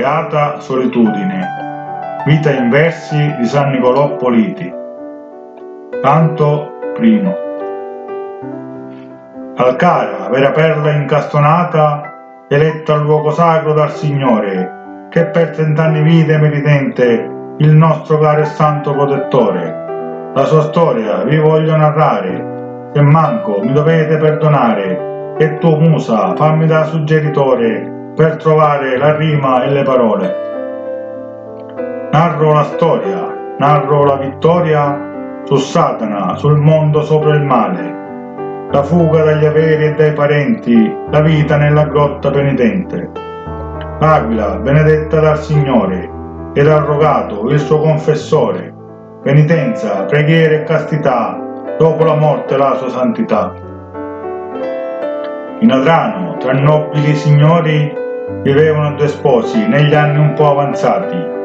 beata solitudine, vita in versi di San Nicolò Politi. Canto primo. Alcara, vera perla incastonata, eletta al luogo sacro dal Signore, che per 30 anni vide meritente il nostro caro e santo protettore. La sua storia vi voglio narrare, se manco mi dovete perdonare, e tu, musa, fammi da suggeritore per trovare la rima e le parole. Narro la storia, narro la vittoria su Satana, sul mondo sopra il male, la fuga dagli averi e dai parenti, la vita nella grotta penitente. L'aquila, benedetta dal Signore, ed ha rogato il suo confessore, penitenza, preghiera e castità, dopo la morte la sua santità. In Adrano, tra nobili signori, vivevano 2 sposi negli anni un po' avanzati,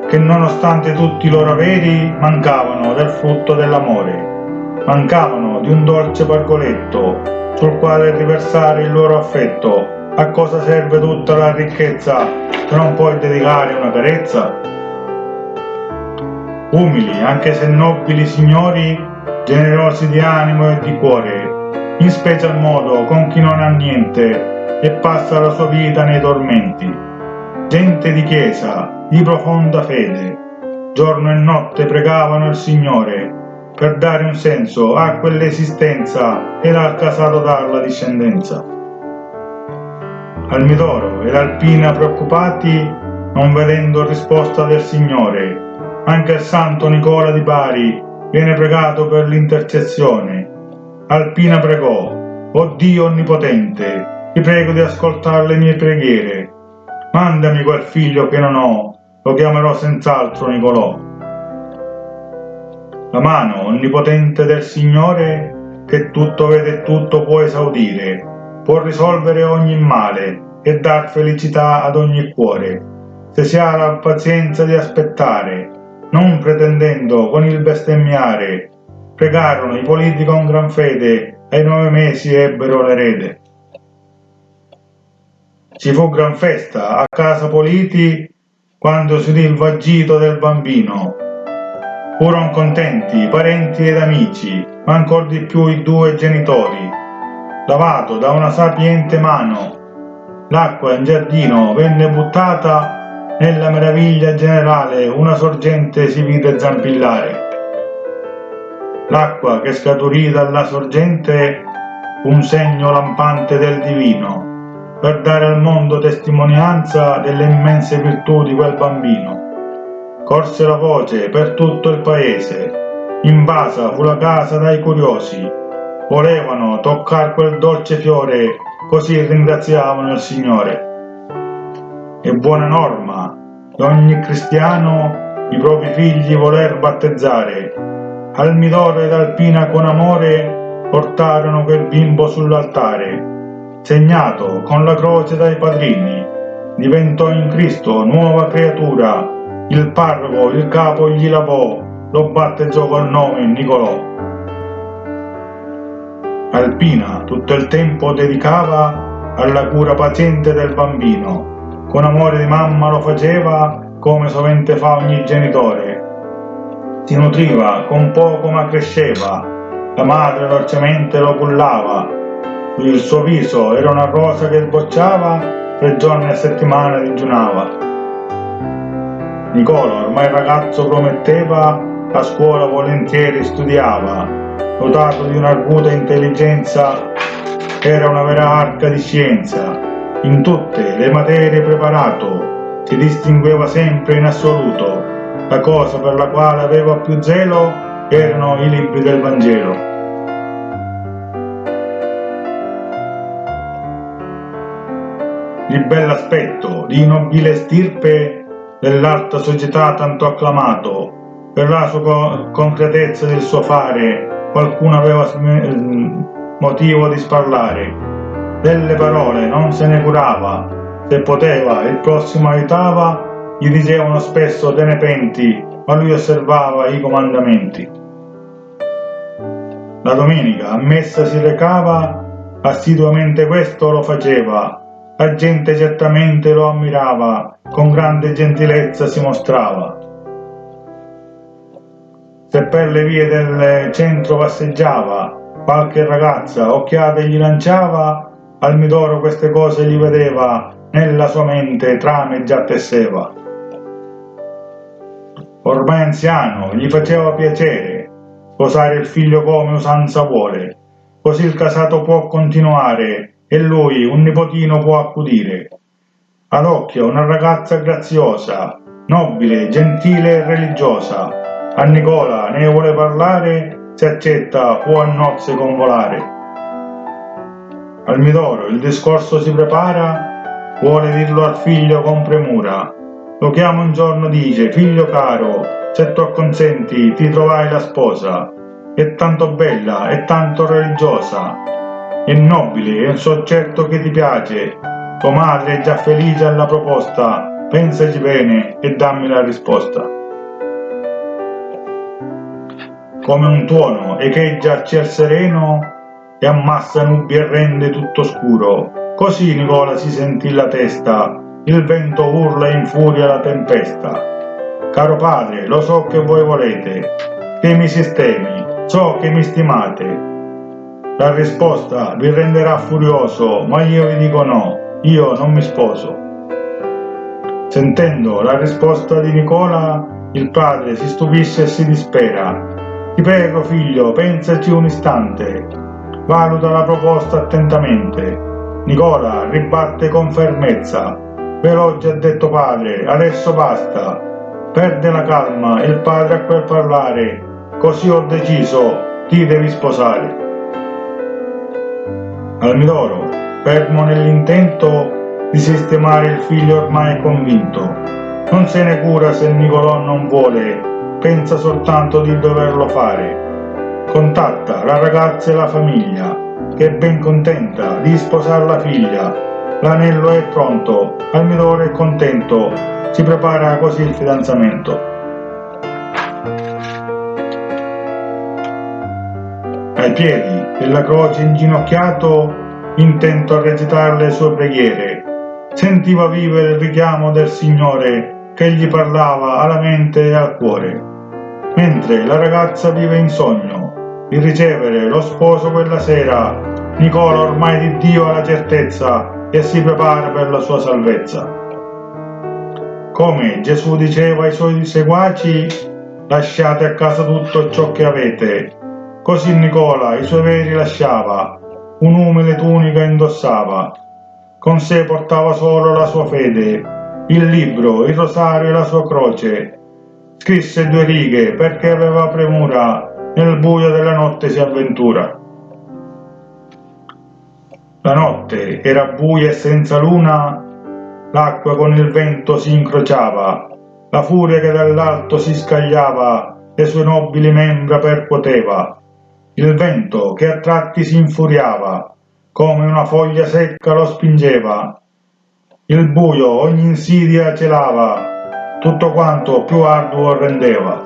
che nonostante tutti i loro averi mancavano del frutto dell'amore, mancavano di un dolce pargoletto sul quale riversare il loro affetto. A cosa serve tutta la ricchezza se non puoi dedicare una carezza? Umili, anche se nobili signori, generosi di animo e di cuore, in special modo con chi non ha niente e passa la sua vita nei tormenti. Gente di chiesa, di profonda fede, giorno e notte pregavano il Signore per dare un senso a quell'esistenza ed al casato darla discendenza. Almidoro ed Alpina preoccupati, non vedendo risposta del Signore, anche il santo Nicola di Bari viene pregato per l'intercessione. Alpina pregò: "O Dio onnipotente, ti prego di ascoltare le mie preghiere. Mandami quel figlio che non ho, lo chiamerò senz'altro Nicolò." La mano onnipotente del Signore, che tutto vede e tutto può esaudire, può risolvere ogni male e dar felicità ad ogni cuore, se si ha la pazienza di aspettare, non pretendendo con il bestemmiare. Pregarono i politi con gran fede, ai 9 mesi ebbero l'erede. Ci fu gran festa a casa Politi quando si udì il vagito del bambino. Furono contenti parenti ed amici, ma ancor di più i 2 genitori. Lavato da una sapiente mano, l'acqua in giardino venne buttata, nella meraviglia generale una sorgente si vide zampillare. L'acqua che scaturì dalla sorgente fu un segno lampante del divino, per dare al mondo testimonianza delle immense virtù di quel bambino. Corse la voce per tutto il paese, invasa fu la casa dai curiosi, volevano toccar quel dolce fiore, così ringraziavano il Signore. È buona norma di ogni cristiano i propri figli voler battezzare. Almidoro ed Alpina con amore portarono quel bimbo sull'altare, segnato con la croce dai padrini, diventò in Cristo nuova creatura, il parroco il capo gli lavò, lo battezzò col nome Nicolò. Alpina tutto il tempo dedicava alla cura paziente del bambino, con amore di mamma lo faceva come sovente fa ogni genitore. Si nutriva con poco ma cresceva, la madre dolcemente lo cullava, il suo viso era una rosa che sbocciava, 3 giorni a settimana digiunava. Nicola ormai ragazzo prometteva, a scuola volentieri studiava, dotato di un'arguta intelligenza, era una vera arca di scienza, in tutte le materie preparato, si distingueva sempre in assoluto. La cosa per la quale aveva più zelo erano i libri del Vangelo. Di bell'aspetto, di nobile stirpe, dell'alta società tanto acclamato, per la sua concretezza del suo fare, qualcuno aveva motivo di sparlare. Delle parole non se ne curava, se poteva il prossimo aiutava, gli dicevano spesso te ne penti, ma lui osservava i comandamenti. La domenica a messa si recava, assiduamente questo lo faceva, la gente certamente lo ammirava, con grande gentilezza si mostrava. Se per le vie del centro passeggiava, qualche ragazza occhiate gli lanciava, al midoro queste cose li vedeva, nella sua mente trame già tesseva. Ormai anziano, gli faceva piacere sposare il figlio come usanza vuole, così il casato può continuare e lui un nipotino può accudire. Ad occhio una ragazza graziosa, nobile, gentile e religiosa, a Nicola ne vuole parlare, se accetta può a nozze convolare. Al midoro il discorso si prepara, vuole dirlo al figlio con premura. Lo chiama un giorno, dice: figlio caro, se tu acconsenti ti trovai la sposa. È tanto bella, è tanto religiosa, è nobile, e so certo che ti piace. Tua madre è già felice alla proposta, pensaci bene e dammi la risposta. Come un tuono echeggia al ciel sereno e ammassa nubi e rende tutto scuro. Così Nicola si sentì la testa, il vento urla e infuria la tempesta. Caro padre, lo so che voi volete, che mi sistemi, so che mi stimate. La risposta vi renderà furioso, ma io vi dico no, io non mi sposo. Sentendo la risposta di Nicola, il padre si stupisce e si dispera. Ti prego, figlio, pensaci un istante, valuta la proposta attentamente. Nicola ribatte con fermezza: ve l'ho già detto padre, adesso basta. Perde la calma il padre a quel parlare, così ho deciso, ti devi sposare. Al midoro, fermo nell'intento di sistemare il figlio ormai convinto, non se ne cura se Nicolò non vuole, pensa soltanto di doverlo fare. Contatta la ragazza e la famiglia, che è ben contenta di sposare la figlia. L'anello è pronto, al midoro è contento, si prepara così il fidanzamento. Ai piedi della croce inginocchiato, intento a recitare le sue preghiere, sentiva vivo il richiamo del Signore che gli parlava alla mente e al cuore. Mentre la ragazza vive in sogno di ricevere lo sposo quella sera, Nicola ormai di Dio ha la certezza e si prepara per la sua salvezza. Come Gesù diceva ai suoi seguaci: lasciate a casa tutto ciò che avete. Così Nicola i suoi veri lasciava, un'umile tunica indossava, con sé portava solo la sua fede, il libro, il rosario e la sua croce. Scrisse 2 righe perché aveva premura, nel buio della notte si avventura. La notte era buia e senza luna, l'acqua con il vento si incrociava, la furia che dall'alto si scagliava, le sue nobili membra percuoteva. Il vento che a tratti si infuriava, come una foglia secca lo spingeva. Il buio ogni insidia celava, tutto quanto più arduo rendeva.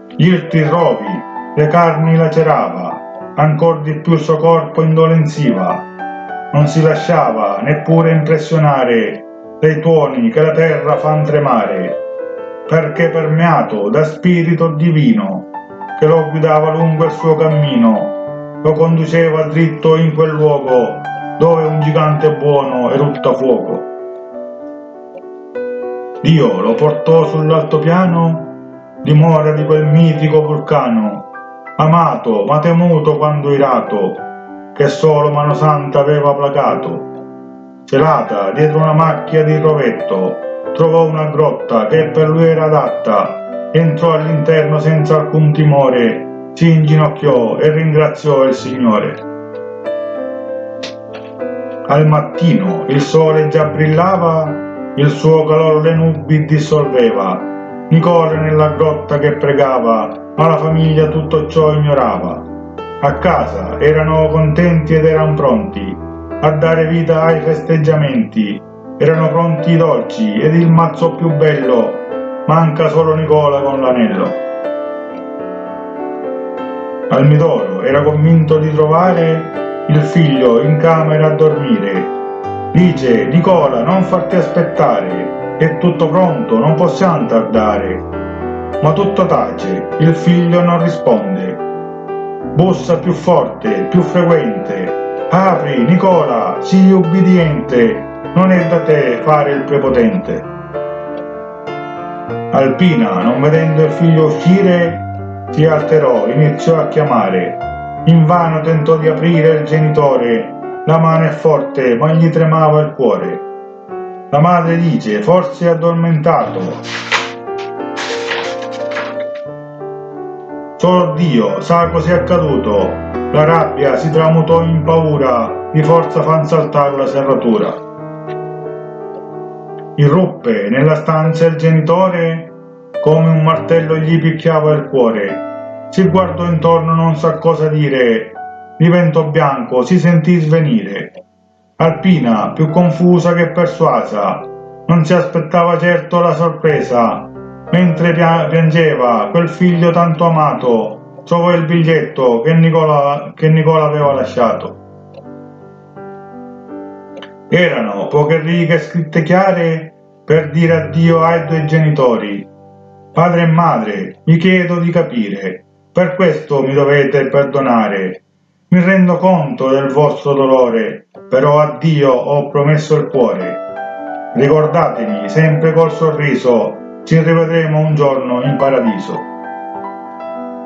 Gli irti rovi, le carni lacerava, ancor di più il suo corpo indolenziva. Non si lasciava neppure impressionare dai tuoni che la terra fan tremare, perché permeato da spirito divino che lo guidava lungo il suo cammino, lo conduceva dritto in quel luogo dove un gigante buono erutta fuoco. Dio lo portò sull'altopiano, dimora di quel mitico vulcano, amato ma temuto quando irato, che solo mano santa aveva placato. Celata dietro una macchia di rovetto, trovò una grotta che per lui era adatta, entrò all'interno senza alcun timore, si inginocchiò e ringraziò il Signore. Al mattino il sole già brillava, il suo calore le nubi dissolveva. Nicola nella grotta che pregava, ma la famiglia tutto ciò ignorava. A casa erano contenti ed erano pronti a dare vita ai festeggiamenti, erano pronti i dolci ed il mazzo più bello, manca solo Nicola con l'anello. Al midoro era convinto di trovare il figlio in camera a dormire, Dice: Nicola, non farti aspettare, è tutto pronto, non possiamo tardare. Ma tutto tace, il figlio non risponde. Bussa più forte, più frequente. Apri, Nicola, sii ubbidiente, non è da te fare il prepotente. Alpina, non vedendo il figlio uscire, si alterò, iniziò a chiamare. Invano tentò di aprire il genitore, la mano è forte, ma gli tremava il cuore. La madre dice: forse è addormentato. Solo Dio sa cos'è accaduto. La rabbia si tramutò in paura, di forza fan saltare la serratura. Irruppe nella stanza il genitore, come un martello gli picchiava il cuore. Si guardò intorno, non sa cosa dire, diventò bianco, si sentì svenire. Alpina, più confusa che persuasa, non si aspettava certo la sorpresa. Mentre piangeva quel figlio tanto amato, trovò il biglietto che Nicola aveva lasciato. Erano poche righe scritte chiare per dire addio ai due genitori. Padre e madre, vi chiedo di capire, per questo mi dovete perdonare. Mi rendo conto del vostro dolore, però a Dio ho promesso il cuore. Ricordatemi sempre col sorriso, ci rivedremo un giorno in paradiso.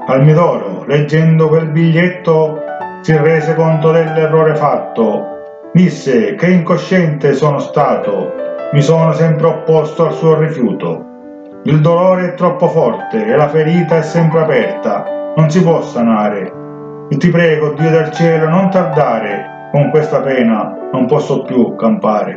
Almidoro, leggendo quel biglietto, si rese conto dell'errore fatto. Disse: che incosciente sono stato, mi sono sempre opposto al suo rifiuto. Il dolore è troppo forte e la ferita è sempre aperta, non si può sanare. E ti prego, Dio del cielo, non tardare, con questa pena non posso più campare.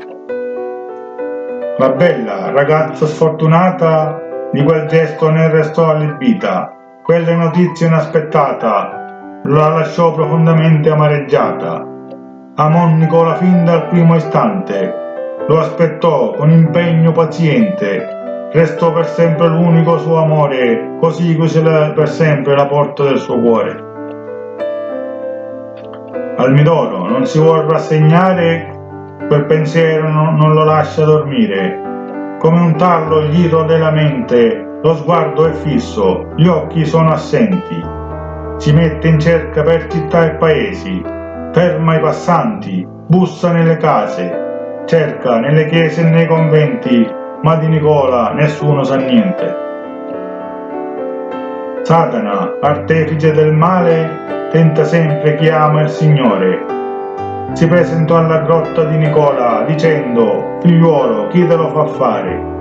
La bella ragazza sfortunata di quel gesto ne restò allibita. Quella notizia inaspettata la lasciò profondamente amareggiata. Amò Nicola fin dal primo istante, lo aspettò con impegno paziente, restò per sempre l'unico suo amore, così chiuse per sempre la porta del suo cuore. Almidoro non si vuol rassegnare, quel pensiero non lo lascia dormire. Come un tarlo gli rode la mente, lo sguardo è fisso, gli occhi sono assenti. Si mette in cerca per città e paesi, ferma i passanti, bussa nelle case, cerca nelle chiese e nei conventi, ma di Nicola nessuno sa niente. Satana, artefice del male, tenta sempre chi ama il Signore. Si presentò alla grotta di Nicola dicendo: figliuolo, chi te lo fa fare?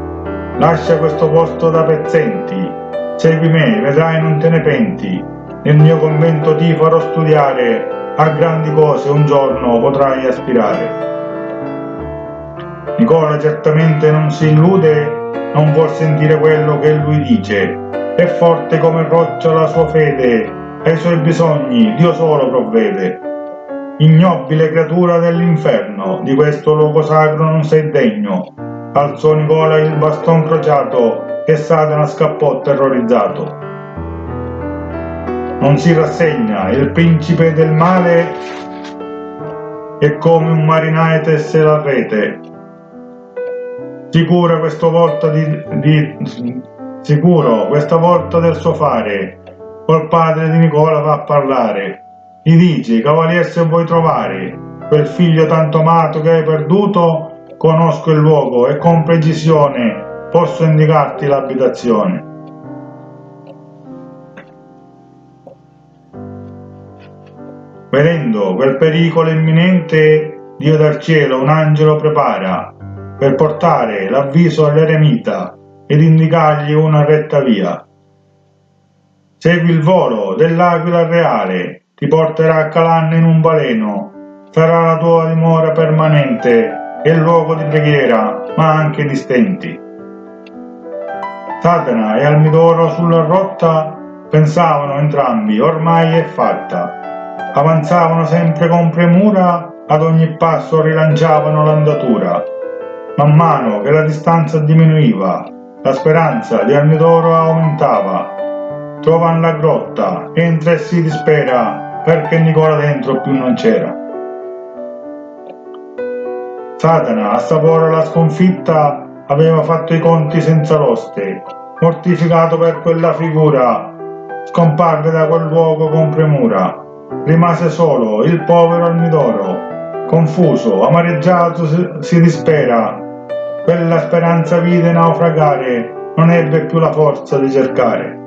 Lascia questo posto da pezzenti, segui me, vedrai non te ne penti. Nel mio convento ti farò studiare, a grandi cose un giorno potrai aspirare. Nicola certamente non si illude, non vuol sentire quello che lui dice. È forte come roccia la sua fede, ai suoi bisogni Dio solo provvede. Ignobile creatura dell'inferno, di questo luogo sacro non sei degno. Alzò Nicola il baston crociato e Satana scappò terrorizzato. Non si rassegna, il principe del male è come un marinaio tesse la rete. Sicuro questa volta del suo fare, col padre di Nicola va a parlare. Gli dice: cavalier, se vuoi trovare quel figlio tanto amato che hai perduto, conosco il luogo e con precisione posso indicarti l'abitazione. Vedendo quel pericolo imminente, Dio dal cielo un angelo prepara per portare l'avviso all'eremita ed indicargli una retta via. Segui il volo dell'aquila reale, ti porterà a Calanna in un baleno, sarà la tua dimora permanente e luogo di preghiera, ma anche di stenti. Satana e Almidoro sulla rotta pensavano entrambi: ormai è fatta. Avanzavano sempre con premura, ad ogni passo rilanciavano l'andatura. Man mano che la distanza diminuiva, la speranza di Almidoro aumentava. Trova la grotta, entra e si dispera, perché Nicola dentro più non c'era. Satana, a sapore la sconfitta, aveva fatto i conti senza l'oste. Mortificato per quella figura, scomparve da quel luogo con premura. Rimase solo il povero Almidoro, confuso, amareggiato, si dispera. Quella speranza vide naufragare, non ebbe più la forza di cercare.